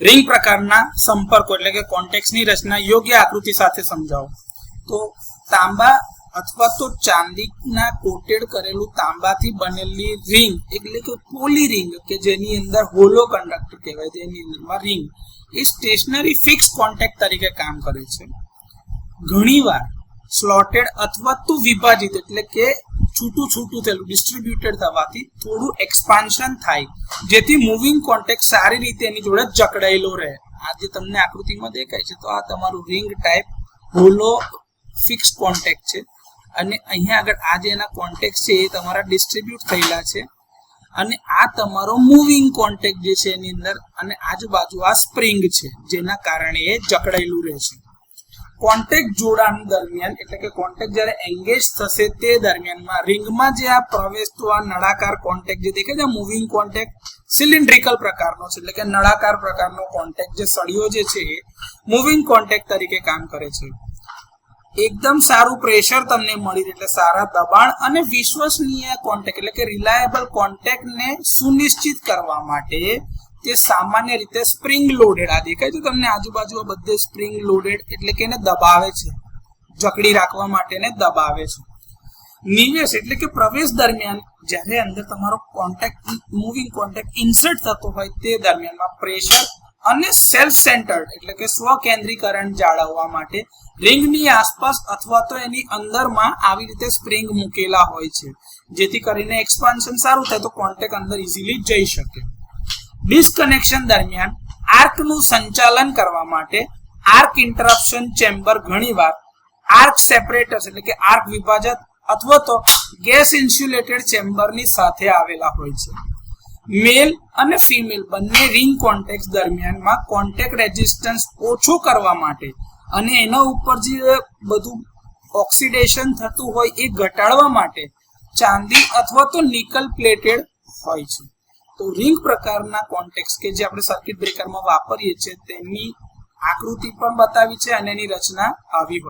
Ring प्रकारना संपर्को એટલે કે કોન્ટેક્ટ્સની રચના યોગ્ય આકૃતિ સાથે સમજાવો। તો તાંબા અથવા તો ચાંદીના કોટેડ કરેલું તાંબાથી બનેલી રિંગ એટલે કે પોલી રિંગ કે જેની અંદર હોલો કંડક્ટર કહેવાય તેની અંદરમાં રિંગ એ સ્ટેશનરી ફિક્સ કોન્ટેક્ટ તરીકે કામ કરે છે। ઘણીવાર સ્લોટેડ અથવા તો વિભાજિત એટલે કે છૂટું છૂટું થયેલું ડિસ્ટ્રીબ્યુટેડ થવાથી થોડું એક્સપાન્શન થાય જેથી મૂવિંગ કોન્ટેક્ટ સારી રીતે એની જોડે જકડાયેલો રહે। આ જે તમને આકૃતિમાં દેખાય છે તો આ તમારું ring type hollow fix contact છે અને અહીંયા આગળ આ જે એના કોન્ટેક્ટ છે એ તમારા ડિસ્ટ્રીબ્યુટ થયેલા છે અને આ તમારો મૂવિંગ કોન્ટેક્ટ જે છે એની અંદર અને આજુબાજુ આ સ્પ્રિંગ છે જેના કારણે એ જકડાયેલું રહે છે। કોન્ટેક્ટ જોડાણ દરમિયાન એટલે કે કોન્ટેક્ટ જ્યારે એંગેજ થશે તે દરમિયાનમાં રિંગમાં જે આ પ્રવેશતો આ નળાકાર કોન્ટેક્ટ જે દેખાય છે મૂવિંગ કોન્ટેક્ટ સિલિન્ડ્રિકલ પ્રકારનો છે એટલે કે નળાકાર પ્રકારનો કોન્ટેક્ટ જે સળિયો જે છે એ મૂવિંગ કોન્ટેક્ટ તરીકે કામ કરે છે। एकदम सारू प्रेशर तमने मळी એટલે સારા દબાણ અને વિશ્વસનીય કોન્ટેક્ટ એટલે કે રિલાયેબલ કોન્ટેક્ટ ને સુનિશ્ચિત કરવા માટે તે સામાન્ય રીતે સ્પ્રિંગ લોડેડ આ દેખાય છે તમને આજુબાજુ બધે સ્પ્રિંગ લોડેડ એટલે કે એને દબાવે છે જકડી રાખવા માટે ને દબાવે છે। નિવેશ એટલે કે પ્રવેશ દરમિયાન જ્યારે અંદર તમારો કોન્ટેક્ટ મૂવિંગ કોન્ટેક્ટ ઇન્સર્ટ થતો હોય તે દરમિયાનમાં પ્રેશર અને સેલ્ફ સેન્ટર્ડ એટલે કે સ્વકેન્દ્રીકરણ જાળવવા માટે રિંગની આસપાસ અથવા તો એની અંદરમાં આવી રીતે સ્પ્રિંગ મૂકેલા હોય છે જેથી કરીને એક્સપાન્શન સારું થાય તો કોન્ટેક્ટ અંદર ઇઝીલી જઈ શકે। ડિસ્કનેક્શન દરમિયાન આર્કનું સંચાલન કરવા માટે આર્ક ઇન્ટરપ્શન ચેમ્બર ઘણીવાર આર્ક સેપરેટર્સ એટલે કે આર્ક વિભાજક અથવા તો ગેસ ઇન્સ્યુલેટેડ ચેમ્બરની સાથે આવેલા હોય છે। મેલ અને ફિમેલ બંને રિંગ કોન્ટેક્ટ દરમિયાનમાં કોન્ટેક્ટ રેઝિસ્ટન્સ ઓછો કરવા માટે અને એના ઉપર જે બધું ઓક્સિડેશન થતું હોય એ ઘટાડવા માટે ચાંદી અથવા તો નિકલ પ્લેટેડ હોય છે। તો રિંગ પ્રકારના કોન્ટેક્ટ્સ કે જે આપણે સર્કિટ બ્રેકરમાં વાપરીએ છીએ તેની આકૃતિ પણ બતાવી છે અને એની રચના આવી હોય।